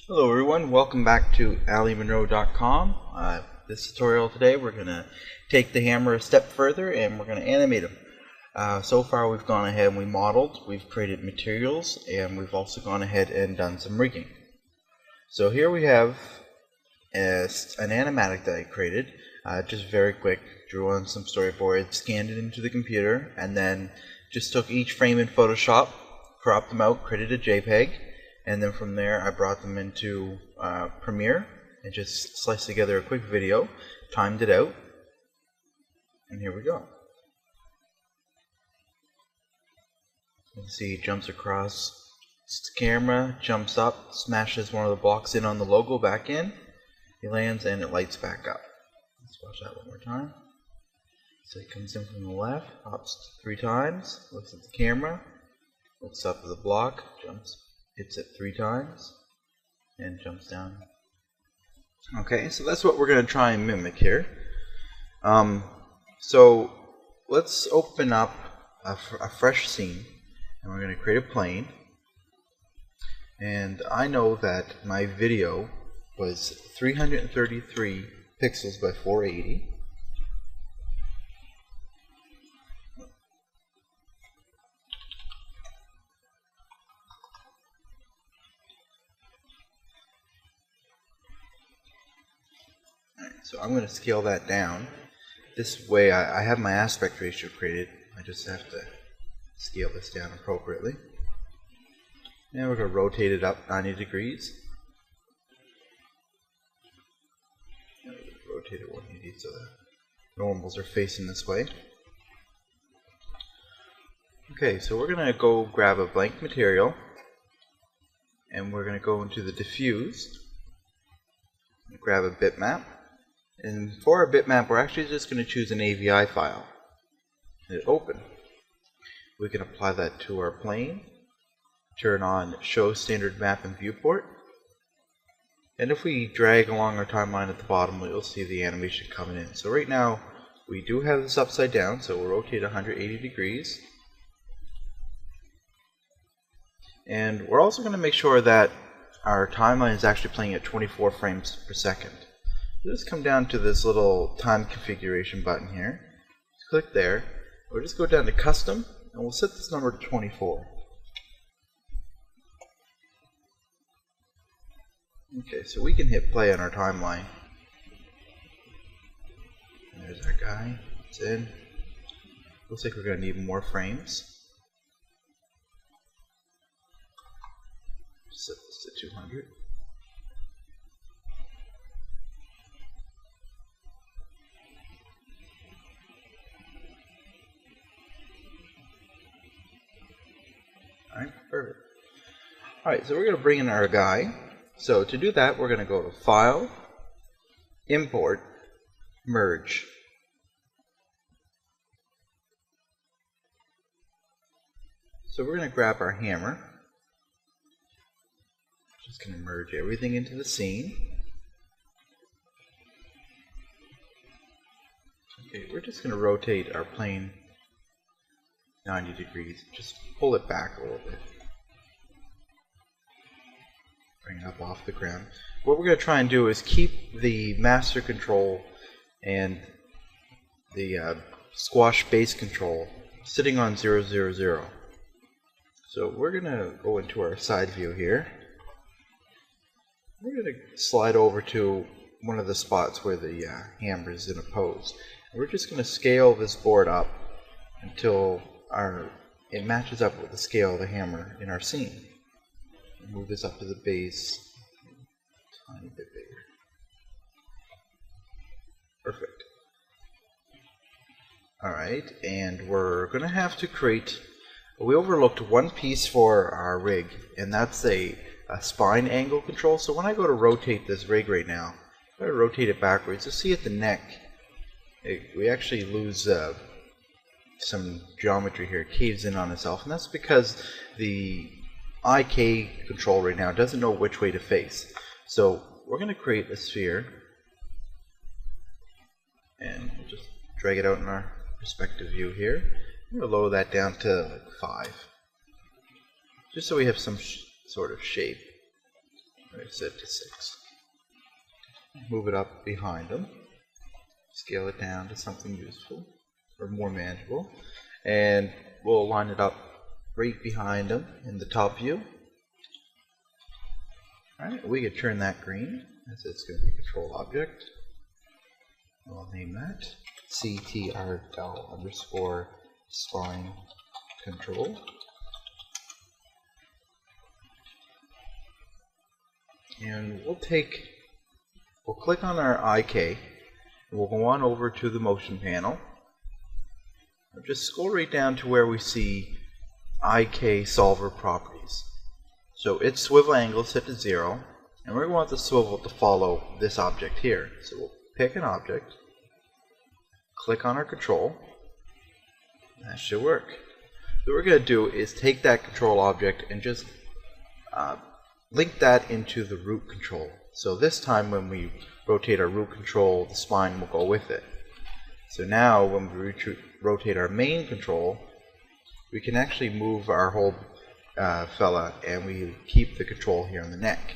Hello everyone, welcome back to AliMonroe.com. This tutorial today we're going to take the hammer a step further and we're going to animate him. So far we've gone ahead and we modeled, we've created materials, and we've also gone ahead and done some rigging. So here we have an animatic that I created, just very quick, drew on some storyboards, scanned it into the computer, and then just took each frame in Photoshop, cropped them out, created a JPEG, and then from there I brought them into Premiere and just sliced together a quick video, timed it out, and here we go. You can see he jumps across the camera, jumps up, smashes one of the blocks in on the logo back in, he lands and it lights back up. Let's watch that one more time. So he comes in from the left, hops 3 times, looks at the camera, looks up at the block, jumps, hits it 3 times, and jumps down. Okay, so that's what we're going to try and mimic here. So let's open up a fresh scene, and we're going to create a plane. And I know that my video was 333 pixels by 480. So I'm going to scale that down. This way I have my aspect ratio created. I just have to scale this down appropriately. And we're going to rotate it up 90 degrees. Rotate it 180 so the normals are facing this way. Okay, so we're going to go grab a blank material. And we're going to go into the diffuse. Grab a bitmap. And for our bitmap, we're actually just going to choose an AVI file. Hit open. We can apply that to our plane. Turn on Show Standard Map and Viewport. And if we drag along our timeline at the bottom, you'll see the animation coming in. So right now, we do have this upside down, so we'll rotate 180 degrees. And we're also going to make sure that our timeline is actually playing at 24 frames per second. Just come down to this little time configuration button here. Just click there. We'll just go down to custom and we'll set this number to 24. Okay, so we can hit play on our timeline. And there's our guy. It's in. Looks like we're going to need more frames. Set this to 200. Alright, perfect. Alright, so we're going to bring in our guy. So to do that, we're going to go to File, Import, Merge. So we're going to grab our hammer. Just going to merge everything into the scene. Okay, we're just going to rotate our plane 90 degrees. Just pull it back a little bit. Bring it up off the ground. What we're going to try and do is keep the master control and the squash base control sitting on 0, 0, 0. So we're going to go into our side view here. We're going to slide over to one of the spots where the hammer is in a pose. We're just going to scale this board up until it matches up with the scale of the hammer in our scene. Move this up to the base a tiny bit bigger. Perfect. Alright, and we're going to have to create, we overlooked one piece for our rig, and that's a spine angle control. So when I go to rotate this rig right now, if I rotate it backwards, you'll see at the neck, we actually lose some geometry here. It caves in on itself, and that's because the IK control right now doesn't know which way to face. So we're going to create a sphere, and we'll just drag it out in our perspective view here. I'm going to lower that down to like 5, just so we have some sort of shape. Right, going to set it to 6. Move it up behind him. Scale it down to something useful or more manageable. And we'll line it up right behind him in the top view. Alright, we could turn that green as it's going to be a control object. We'll name that CTRL underscore spline control. And we'll click on our IK. We'll go on over to the motion panel. We'll just scroll right down to where we see IK solver properties. So its swivel angle is set to 0, and we want the swivel to follow this object here. So we'll pick an object, click on our control, and that should work. What we're going to do is take that control object and just link that into the root control. So this time when we rotate our root control, the spine will go with it. So now when we rotate our main control, we can actually move our whole fella, and we keep the control here on the neck.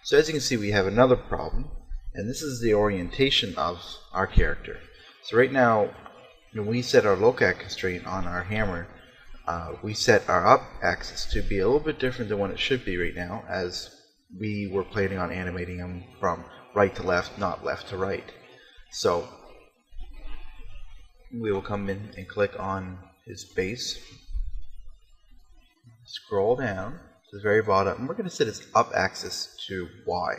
So as you can see, we have another problem, and this is the orientation of our character. So right now, when we set our locat constraint on our hammer, we set our up axis to be a little bit different than what it should be right now, as we were planning on animating him from right to left, not left to right. So we will come in and click on his base, scroll down to the very bottom, and we're going to set his up axis to Y.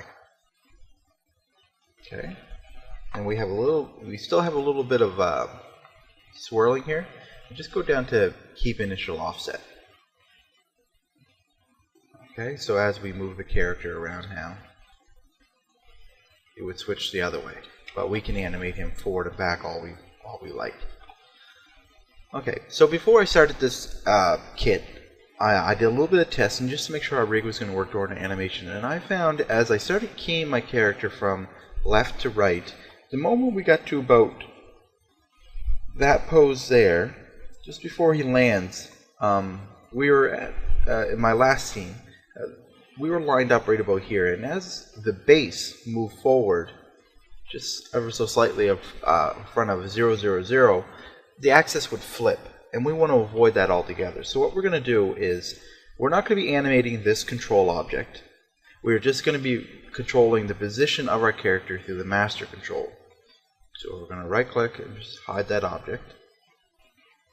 Okay, and we still have a little bit of swirling here. Just go down to keep initial offset. Okay, so as we move the character around now, it would switch the other way, but we can animate him forward and back all we like. Okay, so before I started this kit, I did a little bit of testing just to make sure our rig was going to work during animation, and I found as I started keying my character from left to right, the moment we got to about that pose there, just before he lands, we were at, in my last scene, we were lined up right about here, and as the base moved forward, just ever so slightly in front of 0, 0, 0, the axis would flip, and we want to avoid that altogether. So what we're going to do is, we're not going to be animating this control object. We're just going to be controlling the position of our character through the master control. So we're going to right click and just hide that object.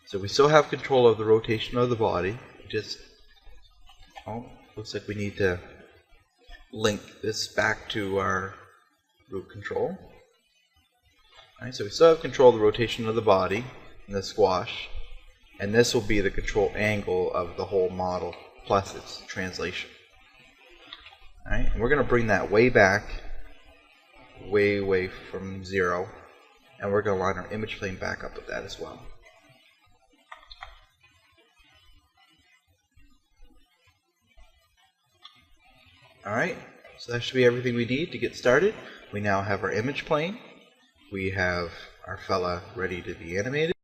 So we still have control of the rotation of the body. Looks like we need to link this back to our root control. Alright, so we still have control of the rotation of the body and the squash, and this will be the control angle of the whole model plus its translation. Alright, and we're going to bring that way back, way from 0, and we're going to line our image plane back up with that as well. Alright, so that should be everything we need to get started. We now have our image plane. We have our fella ready to be animated.